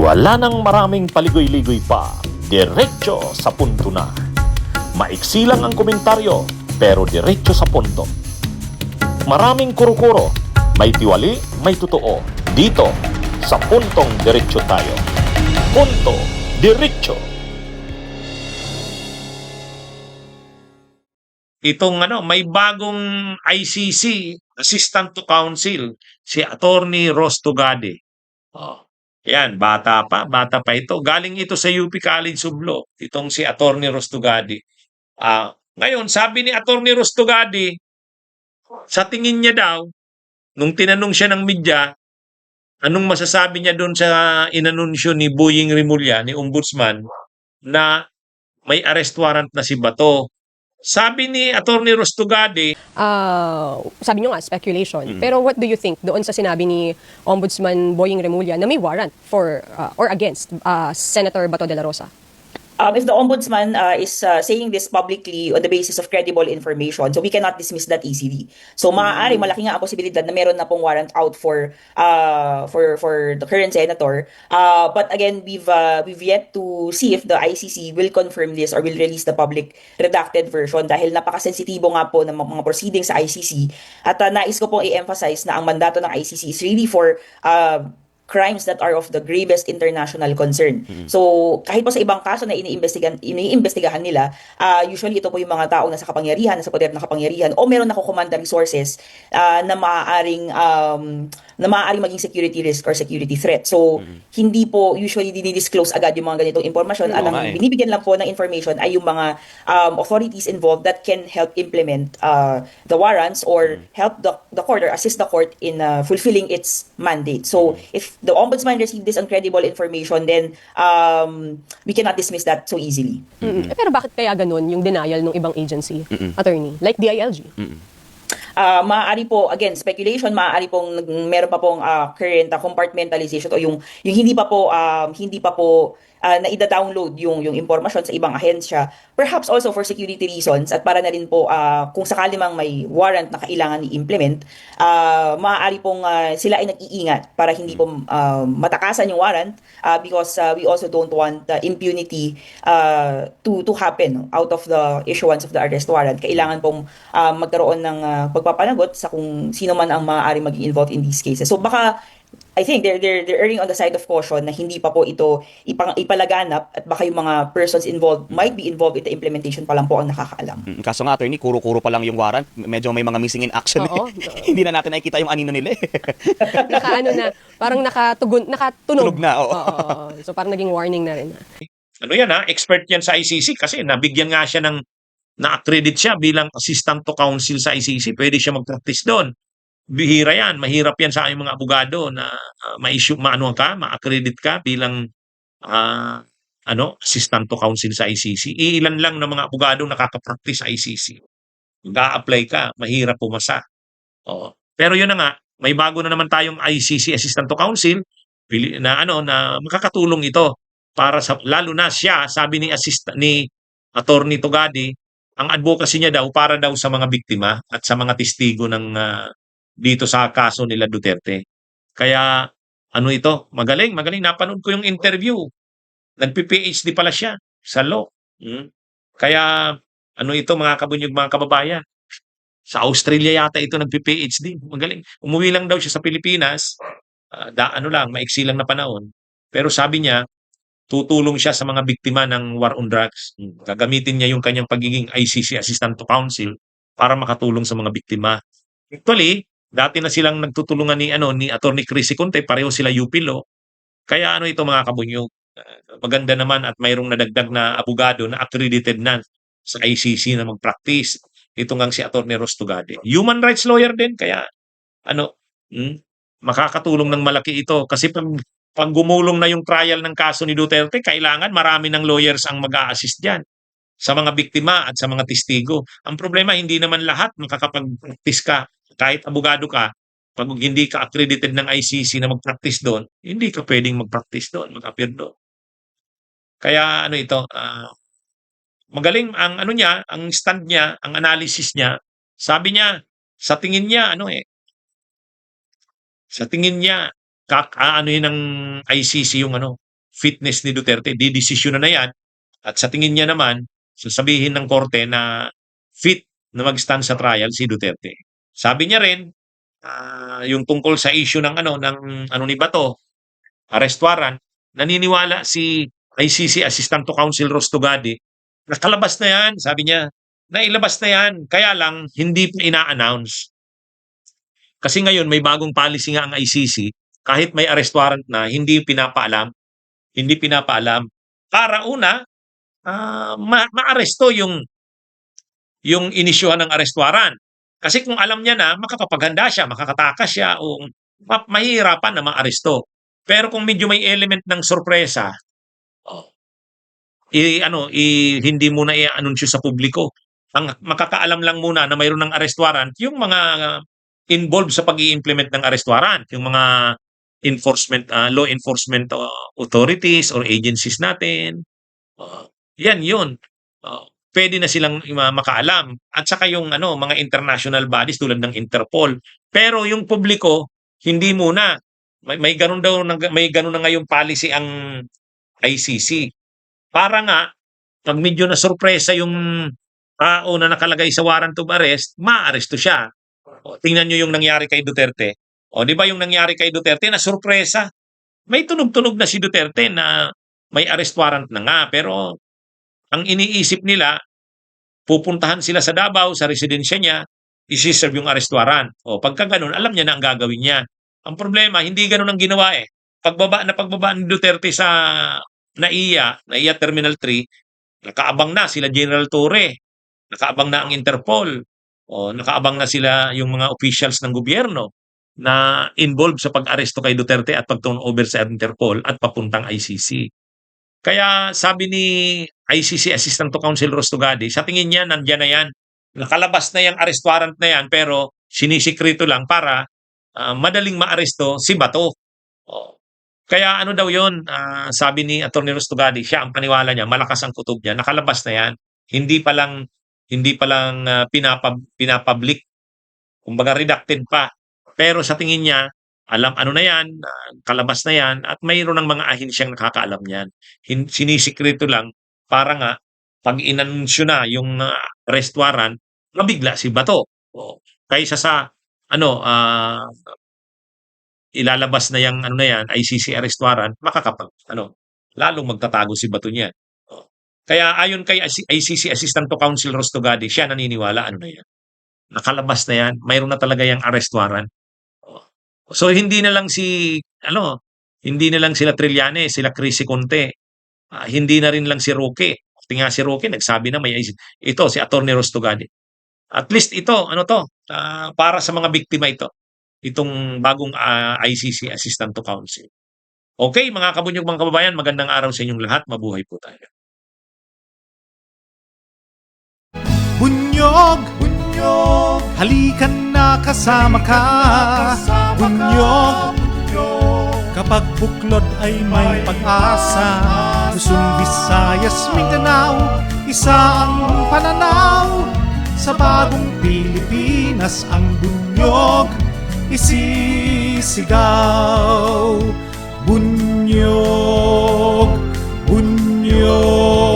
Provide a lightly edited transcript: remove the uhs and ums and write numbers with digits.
Wala nang maraming paligoy-ligoy pa, diretso sa punto na. Maiksi lang ang komentaryo, pero diretso sa punto. Maraming kuro-kuro, may tiwali, may totoo. Dito, sa puntong diretso tayo. Punto diretso. Itong may bagong ICC, Assistant to Counsel, si Attorney Ross Tugade. Yan, bata pa ito. Galing ito sa UP College of Law, itong si Attorney Ross Tugade. Ngayon, sabi ni Attorney Ross Tugade, sa tingin niya daw, nung tinanong siya ng media, anong masasabi niya doon sa inanunsyo ni Boying Rimulya, ni Ombudsman, na may arrest warrant na si Bato. Sabi ni Attorney Ross Tugade, sabi nyo nga, speculation. Pero what do you think doon sa sinabi ni Ombudsman Boying Remulla na may warrant for or against Senator Bato de la Rosa? If the ombudsman is saying this publicly on the basis of credible information, so we cannot dismiss that easily. So maaari malaki nga ang posibilidad na meron na pong warrant out for the current senator. But again, we've yet to see if the ICC will confirm this or will release the public redacted version dahil napakasensitibo nga po ng mga proceedings sa ICC. At nais ko pong i-emphasize na ang mandato ng ICC is really for crimes that are of the gravest international concern. So, kahit po sa ibang kaso na iniimbestigahan nila, usually ito po yung mga tao na sa kapangyarihan, nasa poder ng kapangyarihan, o meron na kukumanda resources na maaaring maging security risk or security threat. So, hindi po usually dinidisclose agad yung mga ganitong impormasyon. At ang binibigyan lang po ng information ay yung mga authorities involved that can help implement the warrants or help the court or assist the court in fulfilling its mandate. So, if the ombudsman received this uncredible information, then we cannot dismiss that so easily. Pero bakit kaya ganun yung denial ng ibang agency, attorney? Like DILG? Maaari po, again, speculation, maaari pong meron pa pong current compartmentalization o yung hindi pa po na ida-download yung impormasyon sa ibang ahensya, perhaps also for security reasons at para na rin po kung sakali mang may warrant na kailangan i-implement, maaari pong sila ay nag-iingat para hindi po matakasan yung warrant because we also don't want impunity to happen out of the issuance of the arrest warrant. Kailangan pong magkaroon ng pagpapanagot sa kung sino man ang maaari maging involved in these cases. So baka I think they're erring on the side of caution na hindi pa po ito ipalaganap at baka yung mga persons involved might be involved in the implementation pa lang po ang nakakaalam. Kaso nga, attorney, kuro-kuro pa lang yung warrant. Medyo may mga missing in action. Hindi na natin nakikita yung anino nila. Parang nakatunog na, oo. So parang naging warning na rin. Expert yan sa ICC kasi nabigyan nga siya na-accredit siya bilang assistant to counsel sa ICC. Pwede siya mag-practice doon. Bihira yan, mahirap yan sa aming mga abogado na ma-accredit ka bilang assistant to counsel sa ICC. Ilan lang ng mga abogado nakaka-practice sa ICC. Mag-a-apply ka, mahirap pumasa. Pero yun na nga, may bago na naman tayong ICC assistant to counsel na makakatulong ito para lalo na siya, sabi ni Attorney Tugade, ang advocacy niya daw para daw sa mga biktima at sa mga testigo ng dito sa kaso nila Duterte. Kaya magaling, napanood ko yung interview. Nagpi-PhD pala siya sa law. Kaya mga kabunyog, mga kababayan, sa Australia yata ito nagpi-PhD. Magaling. Umuwi lang daw siya sa Pilipinas. Maiksi lang na panahon. Pero sabi niya, tutulong siya sa mga biktima ng war on drugs. Gagamitin niya yung kanyang pagiging ICC Assistant to Counsel para makatulong sa mga biktima. Actually, dati na silang nagtutulungan ni Attorney Chrissy Conte, pareho sila UP Law. Kaya ito mga kabunyog, maganda naman at mayroong nadagdag na abogado na accredited na sa ICC na mag-practice. Ito ngang si Attorney Ross Tugade. Human rights lawyer din, kaya makakatulong ng malaki ito. Kasi pag gumulong na yung trial ng kaso ni Duterte, kailangan marami ng lawyers ang mag-a-assist dyan sa mga biktima at sa mga testigo. Ang problema, hindi naman lahat makakapag-practice ka. Kahit abogado ka, pag hindi ka accredited ng ICC na mag-practice doon, hindi ka pwedeng mag-practice doon, mag-appear doon. Kaya magaling ang ang stand niya, ang analysis niya. Sabi niya, sa tingin niya, sa tingin niya, ng ICC yung fitness ni Duterte, didesisyon na yan. At sa tingin niya naman, sasabihin ng korte na fit na mag-stand sa trial si Duterte. Sabi niya rin, yung tungkol sa issue ng ano ni Bato, arrest warrant, naniniwala si ICC Assistant to Counsel Rostogade, nakalabas na yan, sabi niya, nailabas na yan, kaya lang hindi pa ina-announce. Kasi ngayon may bagong policy nga ang ICC, kahit may arrest warrant na, hindi pinapaalam. Hindi pinapaalam. Para una, maaresto yung inisyuhan ng arrest warrant. Kasi kung alam niya na, makakapaghanda siya, makakatakas siya, o mahihirapan na maaresto. Pero kung medyo may element ng sorpresa, hindi muna i-anunsyo sa publiko. Ang makakaalam lang muna na mayroon ng arrest warrant, yung mga involved sa pag-i-implement ng arrest warrant, yung mga law enforcement authorities or agencies natin. Yan yun. Pwede na silang makaalam. At saka yung mga international bodies tulad ng Interpol. Pero yung publiko, hindi muna. May ganun na ngayong policy ang ICC. Para nga, pag medyo na sorpresa yung tao na nakalagay sa warrant of arrest, maaresto siya. Tingnan nyo yung nangyari kay Duterte. Di ba yung nangyari kay Duterte na sorpresa? May tunog-tunog na si Duterte na may arrest warrant na nga. Pero ang iniisip nila, pupuntahan sila sa Davao, sa residensya niya, isi-serve yung arrest warrant. Pagka ganun, alam niya na ang gagawin niya. Ang problema, hindi ganun ang ginawa eh. Pagbaba ni Duterte sa NAIA Terminal 3, nakaabang na sila General Torre, nakaabang na ang Interpol, nakaabang na sila yung mga officials ng gobyerno na involved sa pag-aresto kay Duterte at pag-turnover sa Interpol at papuntang ICC. Kaya sabi ni ICC Assistant to Counsel Rostogade, sa tingin niya nandiyan na yan. Nakalabas na yung arrest warrant na yan pero sinisikreto lang para madaling maaresto si Bato. Kaya daw yun, sabi ni Atty. Rostogade, siya ang paniwala niya, malakas ang kutob niya, nakalabas na yan. Hindi pa lang pinapublic, kumbaga redacted pa. Pero sa tingin niya, alam na yan, kalabas na yan, at mayroon ng mga ahensyang nakakaalam niyan. Sinisikreto lang para nga, pag inanunsyo na yung arrest warrant, mabigla si Bato. Kaysa sa ilalabas na yung ICC arrest warrant, lalong magtatago si Bato niyan. Kaya ayon kay ICC Assistant to Counsel Rostogade, siya naniniwala na yan. Nakalabas na yan, mayroon na talaga yung arrest warrant. So hindi na lang sila Trillanes, sila Crisy Conte. Hindi na rin lang si Roque. Pati nga si Roque nagsabi na ito si Atty. Rostogade. At least ito, para sa mga biktima ito. Itong bagong ICC Assistant to Counsel. Okay, mga kabunyog, mga kababayan, magandang araw sa inyong lahat. Mabuhay po tayo. Bunyog, bunyog, halikan na kasama ka. Bunyog, kapag buklod ay may pag-asa. Luzon, Visayas, Mindanao, isa ang pananaw. Sa bagong Pilipinas ang bunyog isisigaw. Bunyog, bunyog.